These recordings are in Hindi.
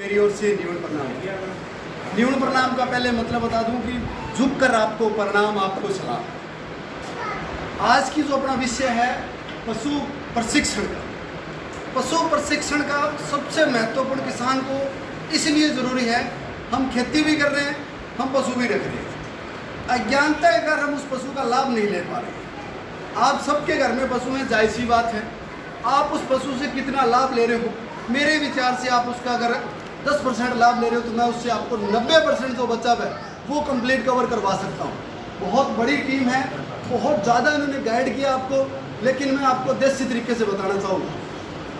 मेरी ओर से न्यून प्रणाम। न्यून प्रणाम का पहले मतलब बता दूं कि झुक कर आपको प्रणाम, आपको सलाम। आज की जो अपना विषय है पशु प्रशिक्षण का। पशु प्रशिक्षण का सबसे महत्वपूर्ण किसान को इसलिए ज़रूरी है, हम खेती भी कर रहे हैं, हम पशु भी रख रहे हैं। अज्ञानता अगर हम उस पशु का लाभ नहीं ले पा रहे, आप सबके घर में पशु हैं, जायज़ सी बात है। आप उस पशु से कितना लाभ ले रहे हो, मेरे विचार से आप उसका अगर 10% लाभ ले रहे हो तो मैं उससे आपको 90% जो बचा है वो कंप्लीट कवर करवा सकता हूँ। बहुत बड़ी टीम है, बहुत ज़्यादा इन्होंने गाइड किया आपको, लेकिन मैं आपको देसी तरीके से बताना चाहूँगा।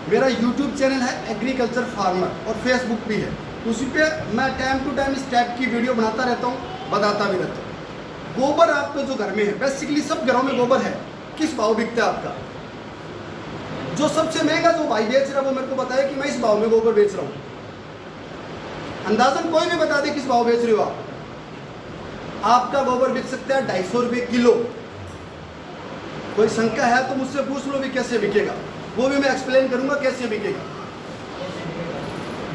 मेरा यूट्यूब चैनल है एग्रीकल्चर फार्मर और फेसबुक भी है, उसी पे मैं टाइम टू टाइम इस टाइप की वीडियो बनाता रहता हूँ, बताता भी रहता हूँ। गोबर आपको जो घर में है, बेसिकली सब घरों में गोबर है, किस भाव बिकता है आपका? जो सबसे महंगा जो भाई बेच रहा है वो मेरे को बताए कि मैं इस भाव में गोबर बेच रहा हूँ। अंदाजन कोई भी बता दे किस भाव बेच रहे हो आप। आपका गोबर बिक सकता है 250 रुपये किलो। कोई शंका है तो मुझसे पूछ लो भी कैसे बिकेगा, वो भी मैं एक्सप्लेन करूंगा कैसे बिकेगा।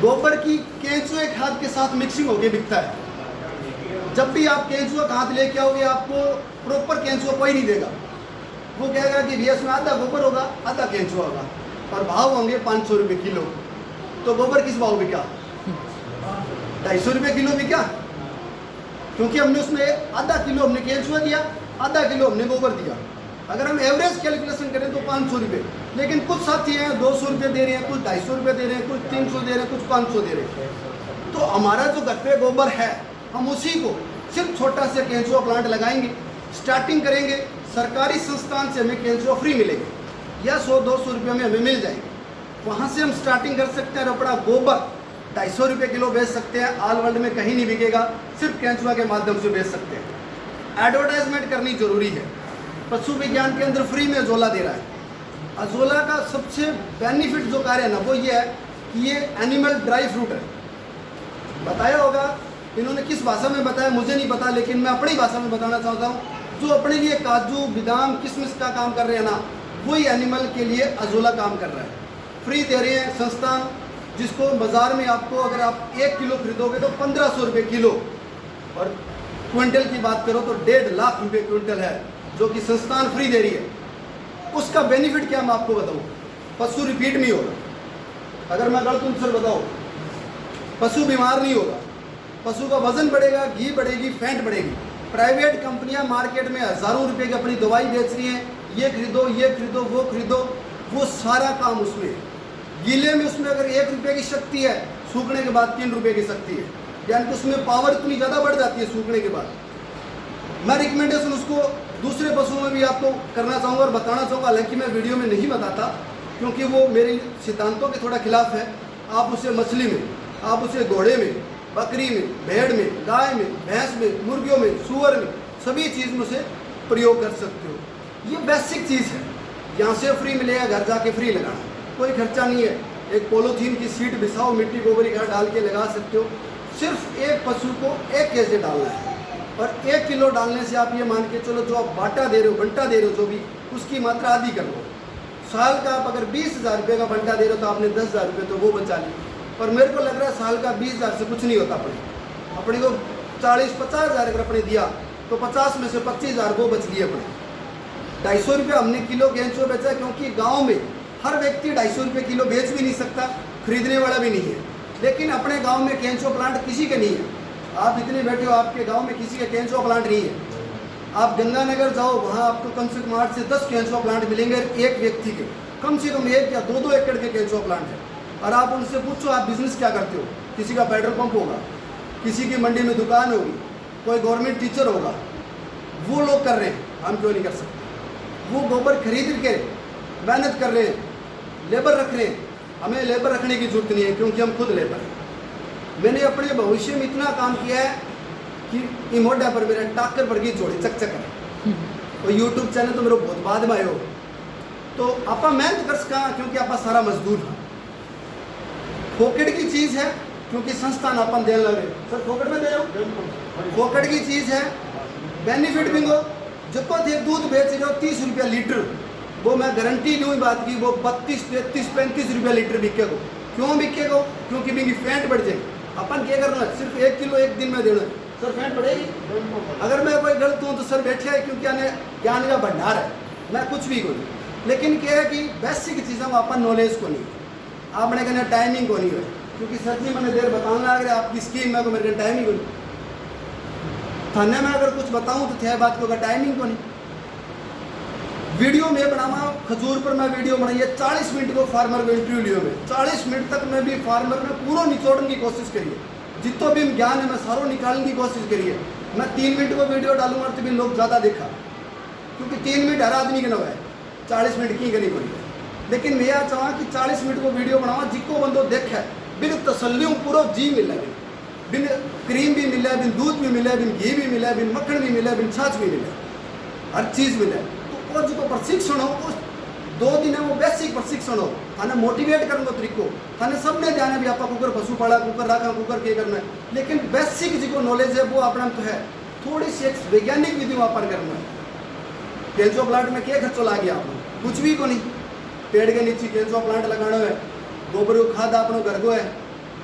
गोबर की केंचुए खाद के साथ मिक्सिंग होकर बिकता है। जब भी आप केंचुआ खाद लेके आओगे आपको प्रॉपर केंचुआ कोई नहीं देगा। वो कहेगा कि भैया इसमें आधा गोबर होगा, आधा केंचुआ होगा, और भाव होंगे 500 रुपये किलो। तो गोबर किस भाव बिका? 250 रुपये किलो बिका, क्योंकि हमने उसमें आधा किलो हमने केंचुआ दिया, आधा किलो हमने गोबर दिया। अगर हम एवरेज कैलकुलेशन करें तो 500 रुपये, लेकिन कुछ साथी हैं 200 रुपये दे रहे हैं, कुछ 250 रुपये दे रहे हैं, कुछ 300 दे रहे हैं, कुछ 500 दे रहे हैं। तो हमारा जो घर पे गोबर है, हम उसी को सिर्फ छोटा सा केंचुआ प्लांट लगाएंगे, स्टार्टिंग करेंगे। सरकारी संस्थान से हमें केंचुआ फ्री मिलेंगे या 100-200 रुपये में हमें मिल जाएंगे। वहाँ से हम स्टार्टिंग कर सकते हैं और अपना गोबर 250 रुपये किलो बेच सकते हैं। ऑल वर्ल्ड में कहीं नहीं बिकेगा, सिर्फ केंचुआ के माध्यम से बेच सकते हैं। एडवर्टाइजमेंट करनी जरूरी है। पशु विज्ञान के अंदर फ्री में अजोला दे रहा है। अजोला का सबसे बेनिफिट जो कार्य है ना, वो ये है कि ये एनिमल ड्राई फ्रूट है। बताया होगा इन्होंने किस भाषा में बताया मुझे नहीं पता, लेकिन मैं अपनी भाषा में बताना चाहता हूँ। जो अपने लिए काजू बादाम किशमिश का काम कर रहे हैं ना, वही एनिमल के लिए अजोला काम कर रहा है। फ्री दे रहे हैं संस्थान, जिसको बाज़ार में आपको अगर आप 1 किलो खरीदोगे तो 1500 रुपये किलो, और क्विंटल की बात करो तो 1.5 लाख रुपये क्विंटल है, जो कि संस्थान फ्री दे रही है। उसका बेनिफिट क्या मैं आपको बताऊँ? पशु रिपीट नहीं होगा। अगर मैं गलत आंसर बताऊँ, पशु बीमार नहीं होगा, पशु का वजन बढ़ेगा, घी बढ़ेगी, फैट बढ़ेगी। प्राइवेट कंपनियां मार्केट में हज़ारों रुपए की अपनी दवाई बेच रही हैं, ये खरीदो, ये खरीदो, वो खरीदो, वो सारा काम उसमें। गीले में उसमें अगर 1 रुपये की शक्ति है, सूखने के बाद 3 रुपये की शक्ति है, यानी कि उसमें पावर इतनी ज़्यादा बढ़ जाती है सूखने के बाद। मैं रिकमेंडेशन उसको दूसरे पशुओं में भी आपको करना चाहूँगा और बताना चाहूँगा, हालांकि मैं वीडियो में नहीं बताता क्योंकि वो मेरे सिद्धांतों के थोड़ा खिलाफ है। आप उसे मछली में, आप उसे घोड़े में, बकरी में, भेड़ में, गाय में, भैंस में, मुर्गियों में, सूअर में, सभी चीज़ में से प्रयोग कर सकते हो। ये बेसिक चीज़ है, यहाँ से फ्री मिलेगा, घर जाके फ्री लगाना, कोई खर्चा नहीं है। एक पॉलीथीन की सीट बिछाओ, मिट्टी गोबर घर डाल के लगा सकते हो। सिर्फ एक पशु को 1 केजी डालना है, और 1 किलो डालने से आप ये मान के चलो जो आप बाटा दे रहे हो, बंटा दे रहे हो, जो भी उसकी मात्रा आधी कर लो। साल का आप अगर 20,000 रुपये का बंटा दे रहे हो तो आपने 10,000 रुपये तो वो बचा लिए। पर मेरे को लग रहा है साल का 20,000 से कुछ नहीं होता। अपने को 40-50 हज़ार अगर अपने दिया तो 50 में से 25,000 वो बच लिए अपने। 250 रुपये हमने किलो केंचुआ बेचा, क्योंकि गांव में हर व्यक्ति 250 रुपये किलो बेच भी नहीं सकता, खरीदने वाला भी नहीं है। लेकिन अपने गांव में केंचुआ प्लांट किसी के नहीं है। आप इतने बैठे हो, आपके गाँव में किसी का केंचुआ प्लांट नहीं है। आप गंगानगर जाओ, वहाँ आपको कम से कम 8 से 10 केंचुआ प्लांट मिलेंगे एक व्यक्ति के। कम से कम 1 या 2-2 एकड़ के केंचुआ प्लांट है। और आप उनसे पूछो आप बिजनेस क्या करते हो, किसी का पेट्रोल पंप होगा, किसी की मंडी में दुकान होगी, कोई गवर्नमेंट टीचर होगा, वो लोग कर रहे हैं, हम क्यों नहीं कर सकते? वो गोबर खरीद के मेहनत कर रहे हैं, लेबर रख रहे हैं। हमें लेबर रखने की जरूरत नहीं है, क्योंकि हम खुद लेबर हैं। मैंने अपने भविष्य में इतना काम किया है कि इमोडा पर मेरा टाकर पर की जोड़ी चक है। और यूट्यूब चैनल तो मेरे बहुत बाद में आयो, तो आप मेहनत कर सका, क्योंकि आप सारा मजदूर है। फोकट की चीज़ है, क्योंकि संस्थान अपन देने लगे सर, फोकट में दे रहे हो, फोकट की चीज़ है, बेनिफिट भी हो। जब थे दूध बेच रहे हो 30 रुपया लीटर, वो मैं गारंटी लूँ बात की, वो 32, 33, 35 रुपया लीटर बिके को। क्यों बिकेगा? क्योंकि बिकी फैट बढ़ जाएगी। अपन क्या करना है, सिर्फ 1 किलो एक दिन में देना है, सर फैट बढ़ेगी। अगर मैं कोई गलत हूँ तो सर बैठे है, क्योंकि आने ज्ञान का भंडार है, मैं कुछ भी करूँ। लेकिन क्या है कि बेसिक चीज़ों को अपन नॉलेज को नहीं, आपने कहना टाइमिंग को नहीं है, क्योंकि सर जी मैंने देर बताना लग रहा है आपकी स्कीम में को मेरे टाइमिंग को नहीं थाने में अगर कुछ बताऊँ तो थे बात को टाइमिंग को नहीं। वीडियो में बनावा खजूर पर मैं वीडियो बनाई है 40 मिनट को फार्मर को इंटरव्यू लियो में 40 मिनट तक मैं भी फार्मर में पूरा निचोड़ने की कोशिश करिए, जितना भी ज्ञान है मैं सारों निकालने की कोशिश करिए। मैं 3 मिनट को वीडियो डालूंगा तो भी लोग ज़्यादा देखा, क्योंकि 3 मिनट हर आदमी के नवा है, 40 मिनट की करनी पड़ी है। लेकिन मैं यह चाहूँ कि 40 मिनट को वीडियो बनावा जिसको बंदो देखे बिन तसल्लियों पूरा जी मिला, बिन क्रीम भी मिला, बिन दूध भी मिला, बिन घी भी मिला, बिन मक्खन भी मिला, बिन छाछ भी मिला, हर चीज़ मिले। तो वो जो प्रशिक्षण हो उस 2 दिन है वो बेसिक प्रशिक्षण हो, थाने मोटिवेट करने को तरीको, थाने सबने ध्यान है भी आप कुकर पशु पाला, कुकर रखा, कुकर के करना है, लेकिन बेसिक जो नॉलेज है वो अपना तो है। थोड़ी सी एक वैज्ञानिक विधि अपन करना है। केंचुआ प्लांट में क्या खर्चा ला गया आपको? कुछ भी को नहीं। पेड़ के नीचे केंचुआ प्लांट लगाना है, गोबर को खाद अपनों घर को है,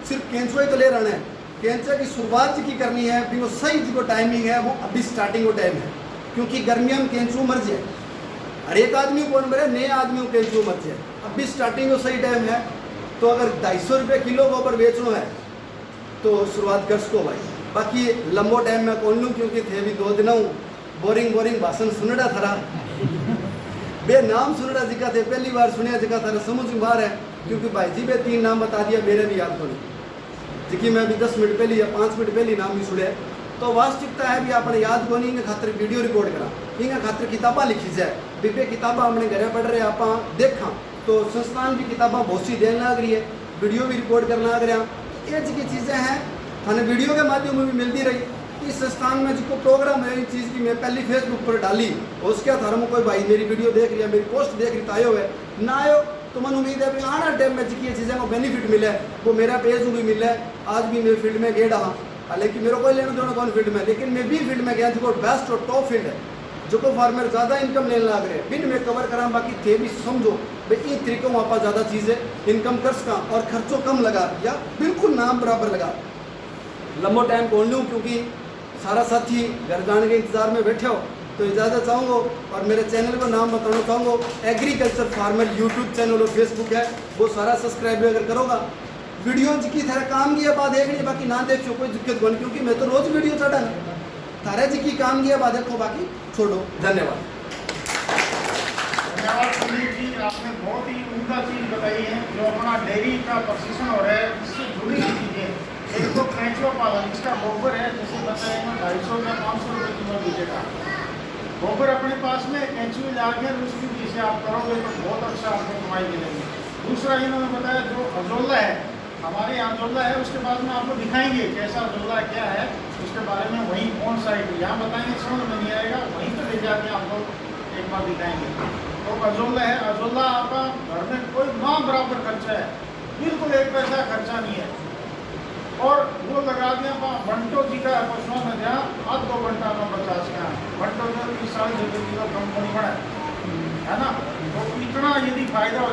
सिर्फ केंचुआ ही तो ले रहना है। केंचुआ की शुरुआत की करनी है भी वो सही जो टाइमिंग है वो अभी स्टार्टिंग को टाइम है, क्योंकि गर्मियों में केंचुआ मर जाए, हर एक आदमी कौन मरे, नए आदमी को केंचुआ मर जाए, अभी स्टार्टिंग को सही टाइम है। तो अगर 250 रुपये किलो गोबर बेचना है तो शुरुआत कर सको भाई। बाकी लंबो टाइम में कौन लूँ, क्योंकि थे भी 2 दिन बोरिंग भाषण सुनड़ा था बे नाम सुनड़ा जिका थे, पहली बार सुनिया जिका था समझ में बाहर है, क्योंकि भाई जी बे 3 नाम बता दिया, मेरे भी याद पड़ी जिकी मैं अभी 10 मिनट पहले या 5 मिनट पहले नाम भी सुने। तो वास्तविकता है भी अपने याद को नहीं, खातर वीडियो रिकॉर्ड करा, इन खातर किताबा लिखी जाए, बिबे किताबा हमने घरे पढ़ रहे आप देखा, तो संस्थान भी किताबा बहुत सी देने लग रही है, वीडियो भी रिकॉर्ड करना लग रहा। ये जी चीज़ें हैं थाने वीडियो के माध्यम में भी मिलती रही। इस संस्थान में जिसको प्रोग्राम है, इस चीज़ की मैं पहली फेसबुक पर डाली, उसके थार में कोई भाई मेरी वीडियो देख रही है, मेरी पोस्ट देख रही, आयो है ना आयो तो मन उम्मीद है भी आना टाइम में जिकी चीज़ें को बेनिफिट मिले, वो मेरा पेज भी मिले। आज भी मैं फील्ड में गया रहा, हालांकि मेरे को लेना देना कौन फील्ड में, लेकिन मैं भी फील्ड में गया जो बेस्ट और टॉप फील्ड है, जो को फार्मर ज़्यादा इनकम लेने लग रहे हैं, बिन में कवर करा। बाकी थे भी समझो भाई इन तरीकों में आप ज़्यादा चीज़ें इनकम कर सका और खर्चों कम लगा या बिल्कुल नाम बराबर लगा। लंबो टाइम कौन लूँ, क्योंकि सारा साथी घर जाने के इंतज़ार में बैठे हो, तो इजाज़त चाहूँगा। और मेरे चैनल का नाम बताना चाहूँगा, एग्रीकल्चर फार्मर यूट्यूब चैनल और फेसबुक है, वो सारा सब्सक्राइब अगर करोगा। वीडियो जी थारे काम की बात देख ली, बाकी ना देखो कोई दिक्कत नहीं, क्योंकि मैं तो रोज़ वीडियो चढ़ा ना, थारे जी की काम की बात देखो, बाकी छोड़ो। धन्यवाद। धन्यवाद सुनील जी, आपने बहुत ही उम्दा चीज़ बताई है, जो अपना डेयरी का प्रशिक्षण हो रहा है, इससे जुड़ी हुई चीज़ें। एक तो केंचुआ पालन, इसका गोबर है, जैसे बताएंगे 250 या 500 रुपये किलो बिकेगा गोबर अपने पास में। केंचुए लाकर उसकी जैसे आप करोगे तो बहुत अच्छा आपको कमाई मिलेगी। दूसरा इन्होंने बताया जो अजोला है, हमारे यहाँ अजोला है, उसके बाद में आपको दिखाएंगे कैसा अजोला क्या है, उसके बारे में वहीं कौन साइड यहाँ बताएंगे, समझ में नहीं आएगा, वहीं पर ले जाके आपको एक बार दिखाएंगे। तो अजोला है, अजोला आपका घर में कोई ना बराबर खर्चा है, बिल्कुल 1 पैसा खर्चा नहीं है। और वो लगा दिया बंटो जी का पशुओं में जहाँ 2 घंटा में 50 का बंटो जो 30 साल जो कंपनी बना है ना, तो इतना यदि फायदा हो